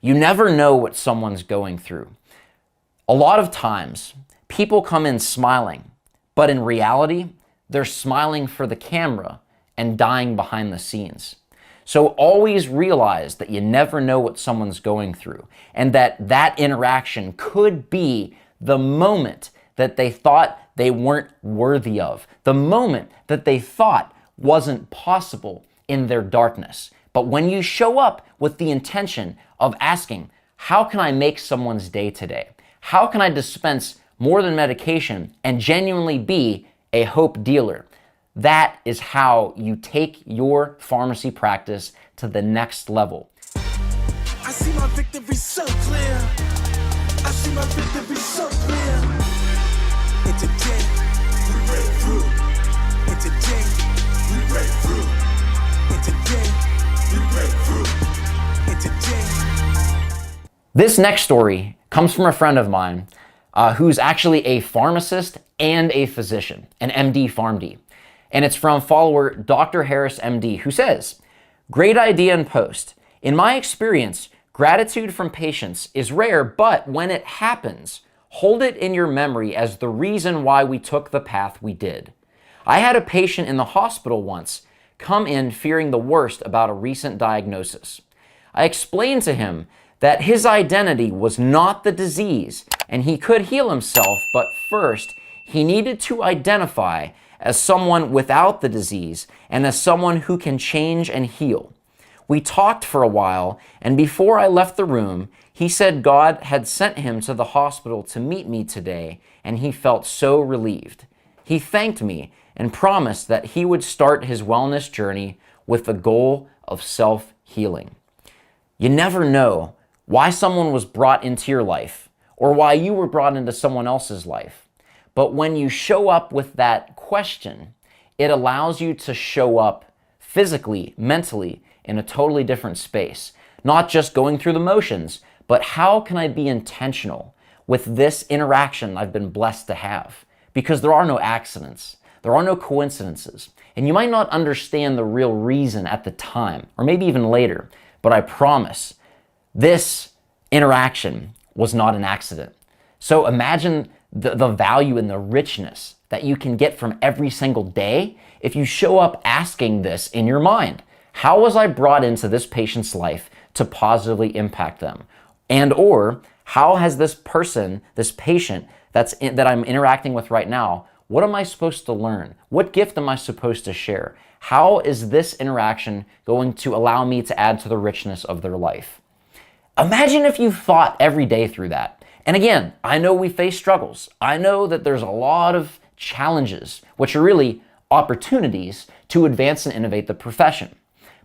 You never know what someone's going through. A lot of times, people come in smiling, but in reality, they're smiling for the camera and dying behind the scenes. So always realize that you never know what someone's going through, and that interaction could be the moment that they thought they weren't worthy of, the moment that they thought wasn't possible in their darkness. But when you show up with the intention of asking, how can I make someone's day today? How can I dispense more than medication and genuinely be a hope dealer? That is how you take your pharmacy practice to the next level. I see my victory so clear. I see my victory so clear. It's a J, we break through. It's a J, we break through. It's a J, we break through. It's a J. This next story comes from a friend of mine who's actually a pharmacist and a physician, an MD PharmD. And it's from follower Dr. Harris MD, who says, "Great idea and post. In my experience, gratitude from patients is rare, but when it happens, hold it in your memory as the reason why we took the path we did. I had a patient in the hospital once come in fearing the worst about a recent diagnosis. I explained to him that his identity was not the disease and he could heal himself, but first he needed to identify as someone without the disease and as someone who can change and heal. We talked for a while, and before I left the room, he said God had sent him to the hospital to meet me today, and he felt so relieved. He thanked me and promised that he would start his wellness journey with the goal of self-healing." You never know why someone was brought into your life or why you were brought into someone else's life. But when you show up with that question, it allows you to show up physically, mentally, in a totally different space. Not just going through the motions, but how can I be intentional with this interaction I've been blessed to have? Because there are no accidents. There are no coincidences. And you might not understand the real reason at the time, or maybe even later, but I promise this interaction was not an accident. So imagine the value and the richness that you can get from every single day if you show up asking this in your mind. How was I brought into this patient's life to positively impact them? And or how has this person, this patient that I'm interacting with right now, what am I supposed to learn? What gift am I supposed to share? How is this interaction going to allow me to add to the richness of their life? Imagine if you thought every day through that. And again, I know we face struggles. I know that there's a lot of challenges, which are really opportunities to advance and innovate the profession.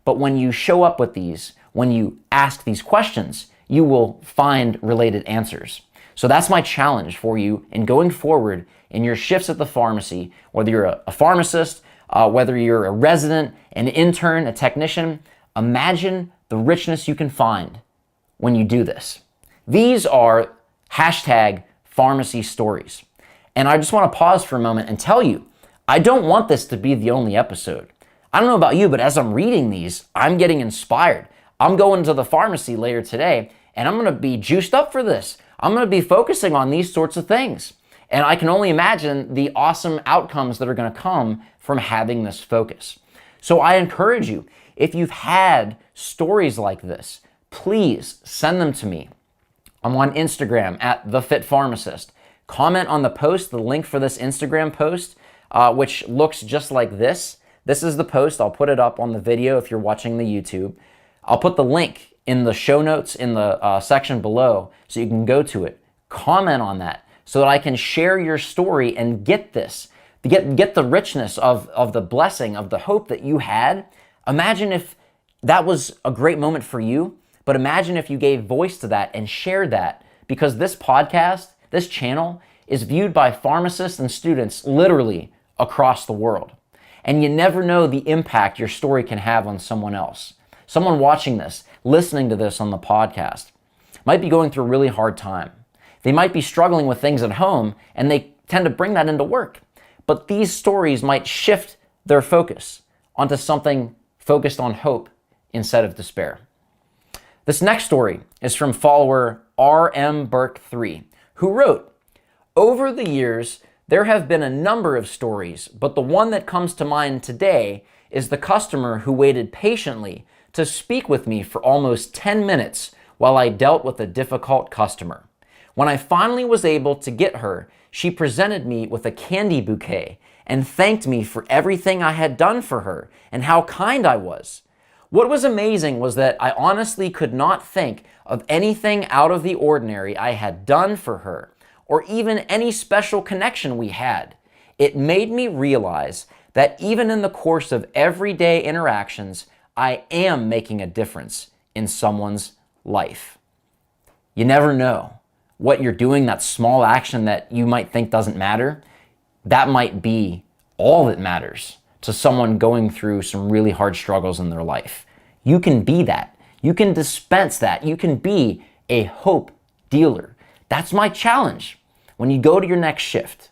But when you show up with these, when you ask these questions, you will find related answers. So that's my challenge for you in going forward in your shifts at the pharmacy, whether you're a pharmacist, whether you're a resident, an intern, a technician. Imagine the richness you can find when you do this. These are #Pharmacystories. And I just want to pause for a moment and tell you, I don't want this to be the only episode. I don't know about you, but as I'm reading these, I'm getting inspired. I'm going to the pharmacy later today, and I'm going to be juiced up for this. I'm going to be focusing on these sorts of things. And I can only imagine the awesome outcomes that are going to come from having this focus. So I encourage you, if you've had stories like this, please send them to me. I'm on Instagram at @TheFitPharmacist. Comment on the post, the link for this Instagram post, which looks just like this. This is the post. I'll put it up on the video if you're watching the YouTube. I'll put the link in the show notes in the section below so you can go to it. Comment on that so that I can share your story and get this, get the richness of the blessing, of the hope that you had. Imagine if that was a great moment for you. But imagine if you gave voice to that and shared that, because this podcast, this channel, is viewed by pharmacists and students literally across the world. And you never know the impact your story can have on someone else. Someone watching this, listening to this on the podcast, might be going through a really hard time. They might be struggling with things at home, and they tend to bring that into work. But these stories might shift their focus onto something focused on hope instead of despair. This next story is from follower RMBurke3, who wrote, "Over the years, there have been a number of stories, but the one that comes to mind today is the customer who waited patiently to speak with me for almost 10 minutes while I dealt with a difficult customer. When I finally was able to get her, she presented me with a candy bouquet and thanked me for everything I had done for her and how kind I was. What was amazing was that I honestly could not think of anything out of the ordinary I had done for her, or even any special connection we had. It made me realize that even in the course of everyday interactions, I am making a difference in someone's life." You never know what you're doing, that small action that you might think doesn't matter, that might be all that matters to someone going through some really hard struggles in their life. You can be that. You can dispense that. You can be a hope dealer. That's my challenge. When you go to your next shift,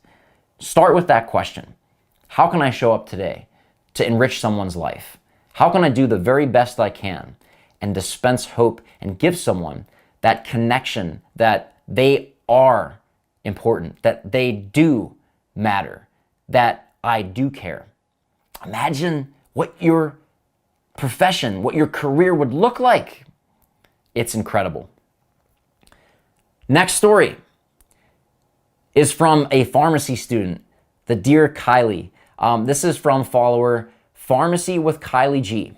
start with that question. How can I show up today to enrich someone's life? How can I do the very best I can and dispense hope and give someone that connection that they are important, that they do matter, that I do care? Imagine what your profession, what your career would look like. It's incredible. Next story is from a pharmacy student, the Dear Kylie. This is from follower Pharmacy with Kylie G.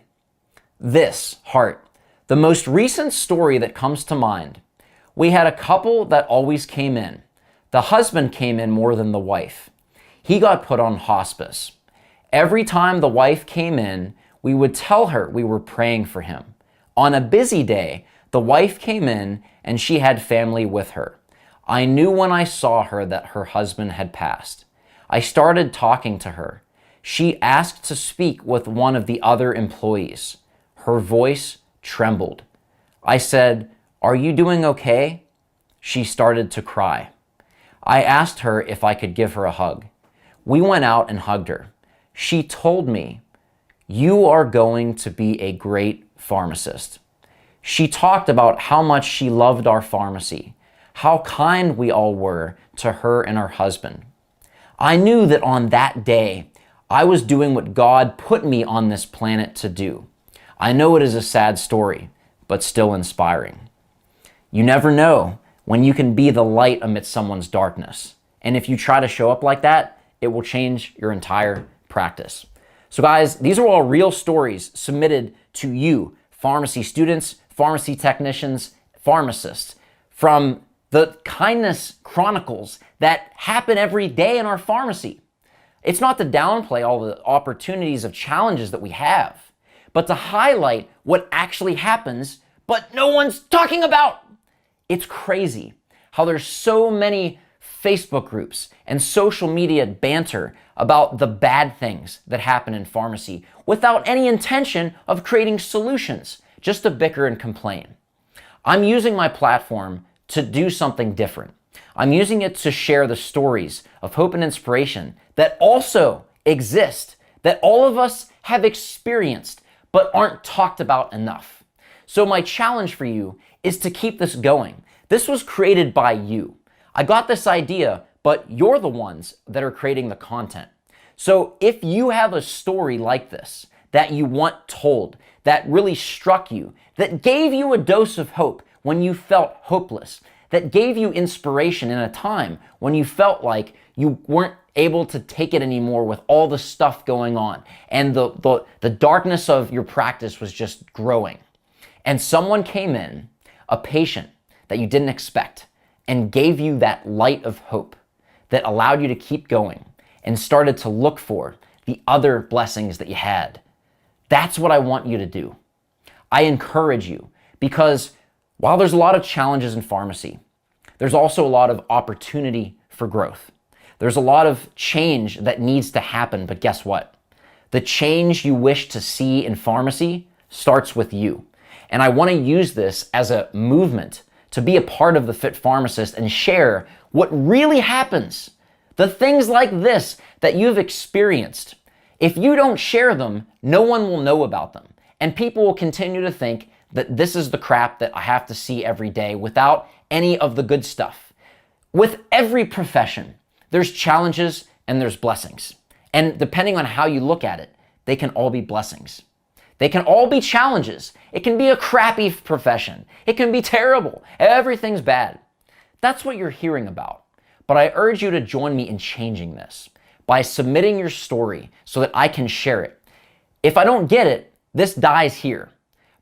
This, heart, the most recent story that comes to mind. We had a couple that always came in. The husband came in more than the wife. He got put on hospice. Every time the wife came in, we would tell her we were praying for him. On a busy day, the wife came in and she had family with her. I knew when I saw her that her husband had passed. I started talking to her. She asked to speak with one of the other employees. Her voice trembled. I said, "Are you doing okay?" She started to cry. I asked her if I could give her a hug. We went out and hugged her. She told me, "You are going to be a great pharmacist." She talked about how much she loved our pharmacy, how kind we all were to her and her husband. I knew that on that day, I was doing what God put me on this planet to do. I know it is a sad story, but still inspiring. You never know when you can be the light amidst someone's darkness. And if you try to show up like that, it will change your entire practice. So guys, these are all real stories submitted to you, pharmacy students, pharmacy technicians, pharmacists, from the Kindness Chronicles that happen every day in our pharmacy. It's not to downplay all the opportunities of challenges that we have, but to highlight what actually happens, but no one's talking about. It's crazy how there's so many Facebook groups and social media banter about the bad things that happen in pharmacy without any intention of creating solutions, just to bicker and complain. I'm using my platform to do something different. I'm using it to share the stories of hope and inspiration that also exist, that all of us have experienced, but aren't talked about enough. So my challenge for you is to keep this going. This was created by you. I got this idea, but you're the ones that are creating the content. So if you have a story like this that you want told, that really struck you, that gave you a dose of hope when you felt hopeless, that gave you inspiration in a time when you felt like you weren't able to take it anymore with all the stuff going on and the darkness of your practice was just growing, and someone came in, a patient that you didn't expect, and gave you that light of hope that allowed you to keep going and started to look for the other blessings that you had. That's what I want you to do. I encourage you, because while there's a lot of challenges in pharmacy, there's also a lot of opportunity for growth. There's a lot of change that needs to happen, but guess what? The change you wish to see in pharmacy starts with you. And I want to use this as a movement to be a part of the Fit Pharmacist and share what really happens. The things like this that you've experienced. If you don't share them, no one will know about them. And people will continue to think that this is the crap that I have to see every day without any of the good stuff. With every profession, there's challenges and there's blessings. And depending on how you look at it, they can all be blessings. They can all be challenges. It can be a crappy profession. It can be terrible. Everything's bad. That's what you're hearing about. But I urge you to join me in changing this by submitting your story so that I can share it. If I don't get it, this dies here.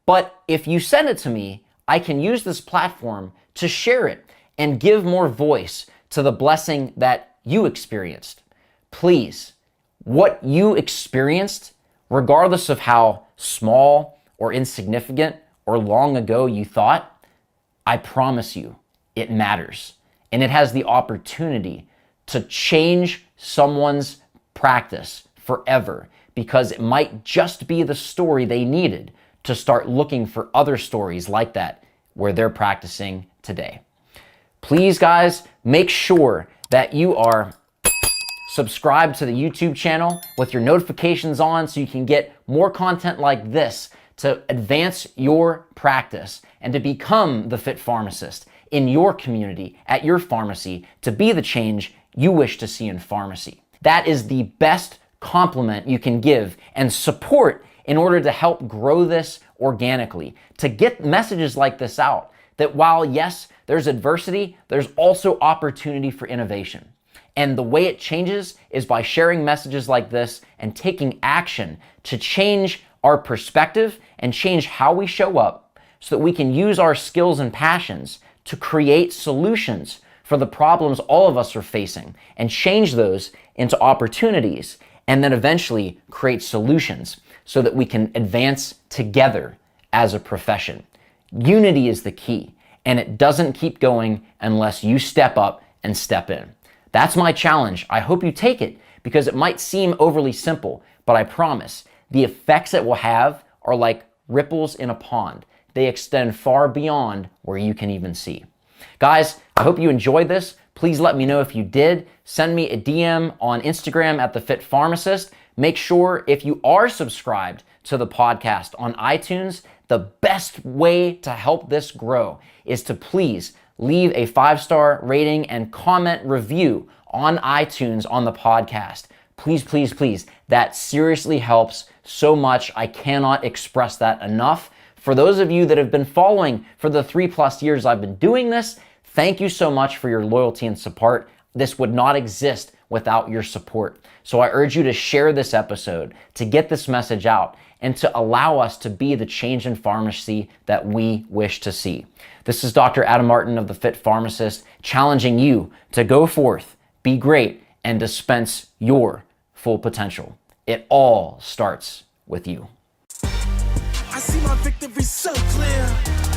But if you send it to me, I can use this platform to share it and give more voice to the blessing that you experienced. Please, what you experienced, regardless of how small or insignificant or long ago you thought, I promise you, it matters. And it has the opportunity to change someone's practice forever, because it might just be the story they needed to start looking for other stories like that where they're practicing today. Please, guys, make sure that you are subscribed to the YouTube channel with your notifications on so you can get more content like this to advance your practice and to become the fit pharmacist in your community, at your pharmacy, to be the change you wish to see in pharmacy. That is the best compliment you can give and support in order to help grow this organically, to get messages like this out, that while yes, there's adversity, there's also opportunity for innovation. And the way it changes is by sharing messages like this and taking action to change our perspective and change how we show up so that we can use our skills and passions to create solutions for the problems all of us are facing and change those into opportunities, and then eventually create solutions so that we can advance together as a profession. Unity is the key, and it doesn't keep going unless you step up and step in. That's my challenge. I hope you take it, because it might seem overly simple, but I promise the effects it will have are like ripples in a pond. They extend far beyond where you can even see. Guys, I hope you enjoyed this. Please let me know if you did. Send me a DM on Instagram at The Fit Pharmacist. Make sure if you are subscribed to the podcast on iTunes, the best way to help this grow is to please leave a 5-star rating and comment review on iTunes on the podcast. Please, please, please. That seriously helps so much. I cannot express that enough. For those of you that have been following for the 3+ years I've been doing this, thank you so much for your loyalty and support. This would not exist without your support. So I urge you to share this episode, to get this message out, and to allow us to be the change in pharmacy that we wish to see. This is Dr. Adam Martin of The Fit Pharmacist, challenging you to go forth, be great, and dispense your full potential. It all starts with you. I see my victory so clear.